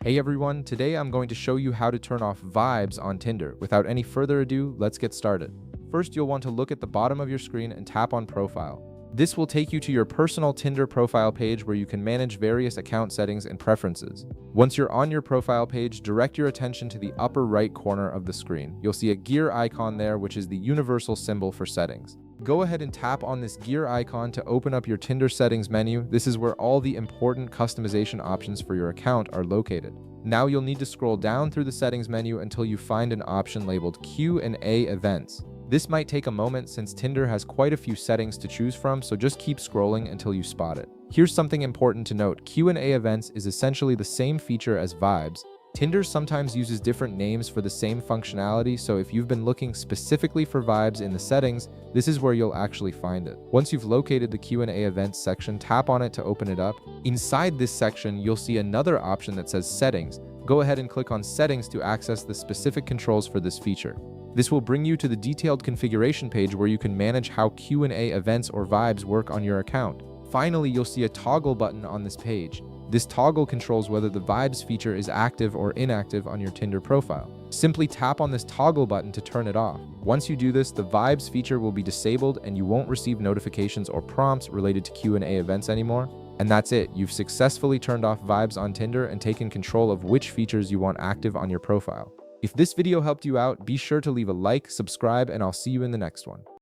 Hey everyone, today I'm going to show you how to turn off vibes on Tinder. Without any further ado, let's get started. First, you'll want to look at the bottom of your screen and tap on Profile. This will take you to your personal Tinder profile page where you can manage various account settings and preferences. Once you're on your profile page, direct your attention to the upper right corner of the screen. You'll see a gear icon there, which is the universal symbol for settings. Go ahead and tap on this gear icon to open up your Tinder settings menu. This is where all the important customization options for your account are located. Now you'll need to scroll down through the settings menu until you find an option labeled Q&A events. This might take a moment since Tinder has quite a few settings to choose from, so just keep scrolling until you spot it. Here's something important to note. Q&A events is essentially the same feature as vibes. Tinder sometimes uses different names for the same functionality, so if you've been looking specifically for vibes in the settings, this is where you'll actually find it. Once you've located the Q&A events section, tap on it to open it up. Inside this section, you'll see another option that says Settings. Go ahead and click on Settings to access the specific controls for this feature. This will bring you to the detailed configuration page where you can manage how Q&A events or vibes work on your account. Finally, you'll see a toggle button on this page. This toggle controls whether the vibes feature is active or inactive on your Tinder profile. Simply tap on this toggle button to turn it off. Once you do this, the vibes feature will be disabled and you won't receive notifications or prompts related to Q&A events anymore. And that's it. You've successfully turned off vibes on Tinder and taken control of which features you want active on your profile. If this video helped you out, be sure to leave a like, subscribe, and I'll see you in the next one.